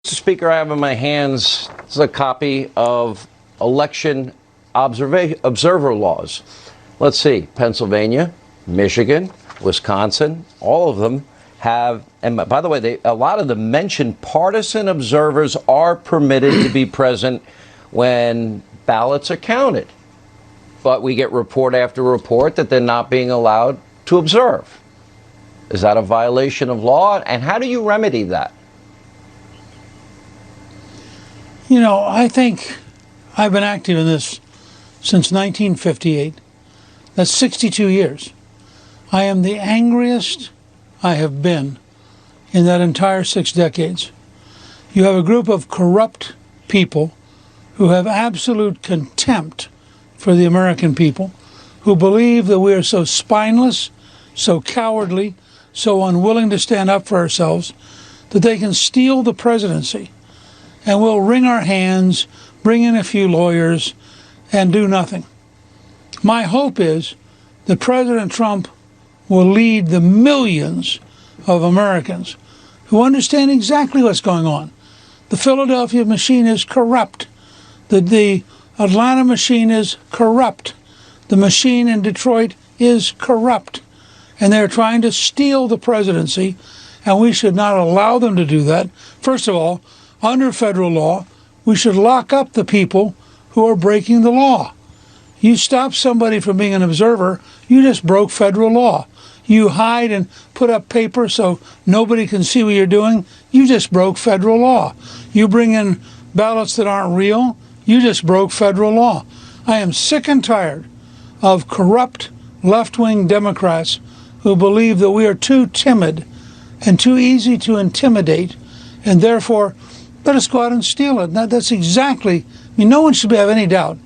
Mr. Speaker, I have in my hands a copy of election observer laws. Let's see, Pennsylvania, Michigan, Wisconsin, all of them have, and by the way, a lot of them mention partisan observers are permitted to be present when ballots are counted. But we get report after report that they're not being allowed to observe. Is that a violation of law? And how do you remedy that? You know, I think I've been active in this since 1958. That's 62 years. I am the angriest I have been in that entire 6 decades. You have a group of corrupt people who have absolute contempt for the American people, who believe that we are so spineless, so cowardly, so unwilling to stand up for ourselves, that they can steal the presidency and we'll wring our hands, bring in a few lawyers, and do nothing. My hope is that President Trump will lead the millions of Americans who understand exactly what's going on. The Philadelphia machine is corrupt. The Atlanta machine is corrupt. The machine in Detroit is corrupt. And they're trying to steal the presidency, and we should not allow them to do that. First of all, under federal law, we should lock up the people who are breaking the law. You stop somebody from being an observer, you just broke federal law. You hide and put up paper so nobody can see what you're doing, you just broke federal law. You bring in ballots that aren't real, you just broke federal law. I am sick and tired of corrupt left-wing Democrats who believe that we are too timid and too easy to intimidate, and therefore let us go out and steal it. That's exactly, no one should have any doubt.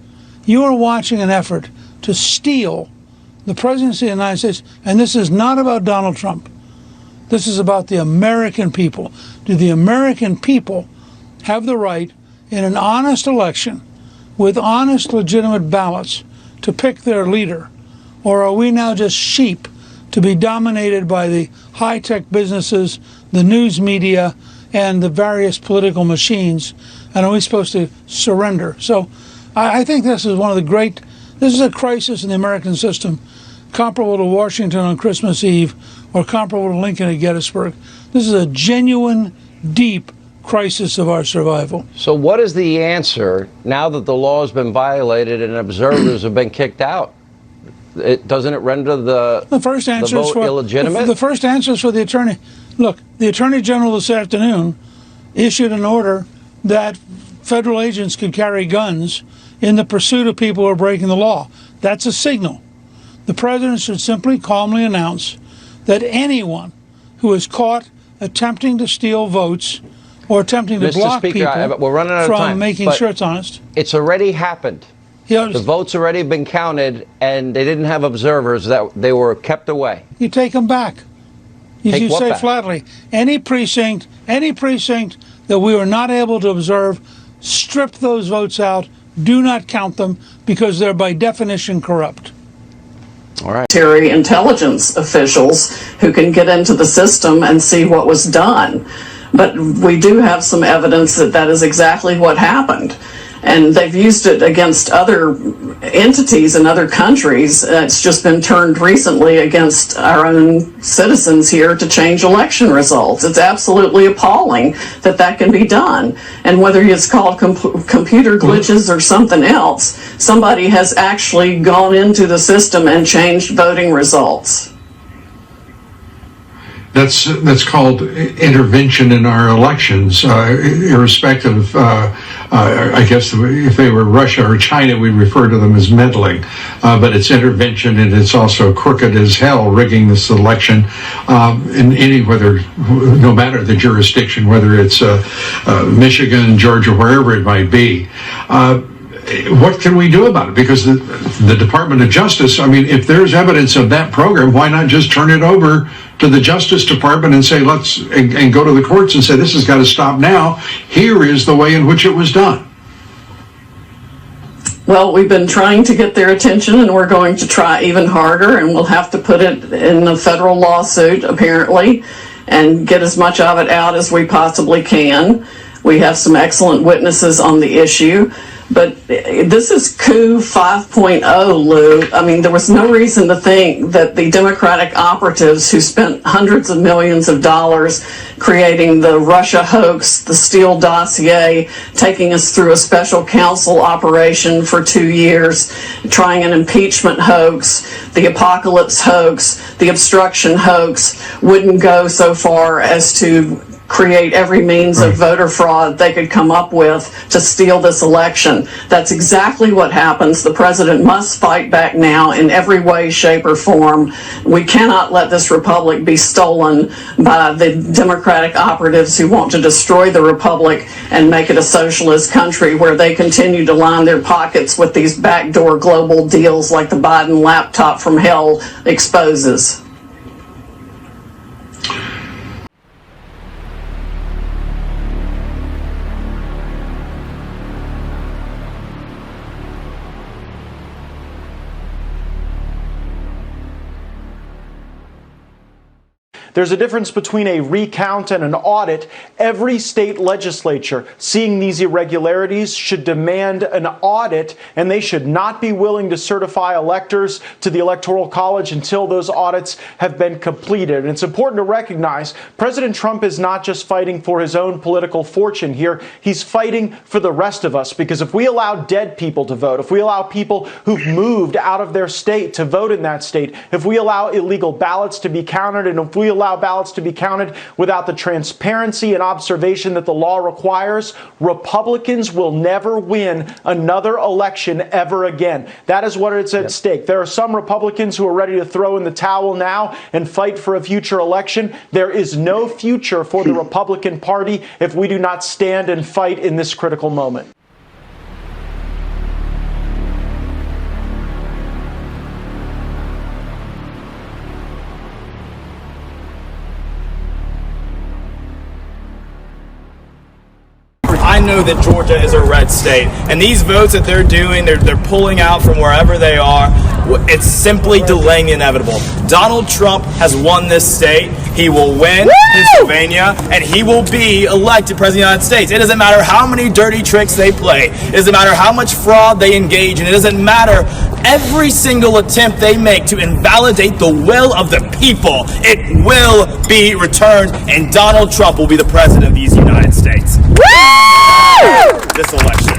You are watching an effort to steal the presidency of the United States, and this is not about Donald Trump. This is about the American people. Do the American people have the right in an honest election with honest, legitimate ballots to pick their leader? Or are we now just sheep to be dominated by the high-tech businesses, the news media, and the various political machines? And are we supposed to surrender? So I think this is this is a crisis in the American system comparable to Washington on Christmas Eve or comparable to Lincoln at Gettysburg. This is a genuine, deep crisis of our survival. So what is the answer now that the law has been violated and observers have been kicked out? Doesn't it render the first answer the vote illegitimate? The first answer is for the attorney. Look, the Attorney General this afternoon issued an order that federal agents could carry guns in the pursuit of people who are breaking the law. That's a signal. The president should simply calmly announce that anyone who is caught attempting to steal votes or attempting to block people we're running out of from time, making sure it's honest. It's already happened. The votes already been counted, and they didn't have observers. That they were kept away. You take them back. You what say back? flatly, any precinct that we were not able to observe, strip those votes out. Do not count them because they're by definition corrupt. All right. Military intelligence officials who can get into the system and see what was done. But we do have some evidence that that is exactly what happened. And they've used it against other entities in other countries. It's just been turned recently against our own citizens here to change election results. It's absolutely appalling that that can be done. And whether it's called computer glitches or something else, somebody has actually gone into the system and changed voting results. That's called intervention in our elections, irrespective. I guess if they were Russia or China, we'd refer to them as meddling. But it's intervention, and it's also crooked as hell, rigging this election in no matter the jurisdiction, whether it's Michigan, Georgia, wherever it might be. What can we do about it? Because the Department of Justice, if there's evidence of that program, why not just turn it over to the Justice Department and say, and go to the courts and say, this has got to stop now. Here is the way in which it was done. Well, we've been trying to get their attention, and we're going to try even harder, and we'll have to put it in a federal lawsuit, apparently, and get as much of it out as we possibly can. We have some excellent witnesses on the issue. But this is coup 5.0, Lou. There was no reason to think that the Democratic operatives who spent hundreds of millions of dollars creating the Russia hoax, the Steele dossier, taking us through a special counsel operation for 2 years, trying an impeachment hoax, the apocalypse hoax, the obstruction hoax, wouldn't go so far as to create every means of voter fraud they could come up with to steal this election. That's exactly what happens. The president must fight back now in every way, shape, or form. We cannot let this republic be stolen by the Democratic operatives who want to destroy the republic and make it a socialist country where they continue to line their pockets with these backdoor global deals like the Biden laptop from hell exposes. There's a difference between a recount and an audit. Every state legislature seeing these irregularities should demand an audit, and they should not be willing to certify electors to the Electoral College until those audits have been completed. And it's important to recognize President Trump is not just fighting for his own political fortune here. He's fighting for the rest of us, because if we allow dead people to vote, if we allow people who've moved out of their state to vote in that state, if we allow illegal ballots to be counted, and if we allow ballots to be counted without the transparency and observation that the law requires, Republicans will never win another election ever again. That is what is at stake. There are some Republicans who are ready to throw in the towel now and fight for a future election. There is no future for the Republican Party if we do not stand and fight in this critical moment. I know that Georgia is a red state, and these votes that they're doing, they're pulling out from wherever they are. It's simply delaying the inevitable. Donald Trump has won this state. He will win Pennsylvania, and he will be elected President of the United States. It doesn't matter how many dirty tricks they play. It doesn't matter how much fraud they engage in. It doesn't matter every single attempt they make to invalidate the will of the people. It will be returned, and Donald Trump will be the President of these United States. This election.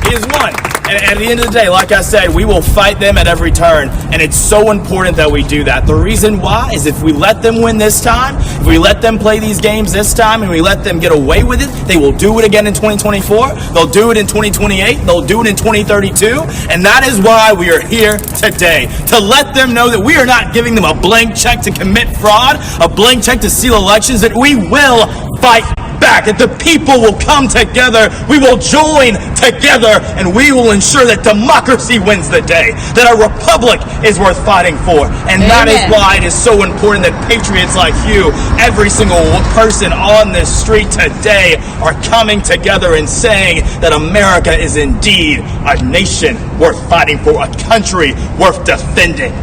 He has won. And at the end of the day, like I said, we will fight them at every turn. And it's so important that we do that. The reason why is if we let them win this time, if we let them play these games this time, and we let them get away with it, they will do it again in 2024. They'll do it in 2028. They'll do it in 2032. And that is why we are here today, to let them know that we are not giving them a blank check to commit fraud, a blank check to steal elections, that we will fight back, that the people will come together, we will join together, and we will ensure that democracy wins the day, that our republic is worth fighting for. And that is why it is so important that patriots like you, every single person on this street today, are coming together and saying that America is indeed a nation worth fighting for, a country worth defending.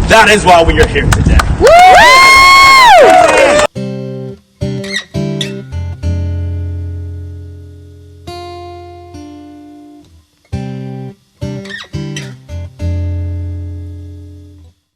That is why we are here today. Woo!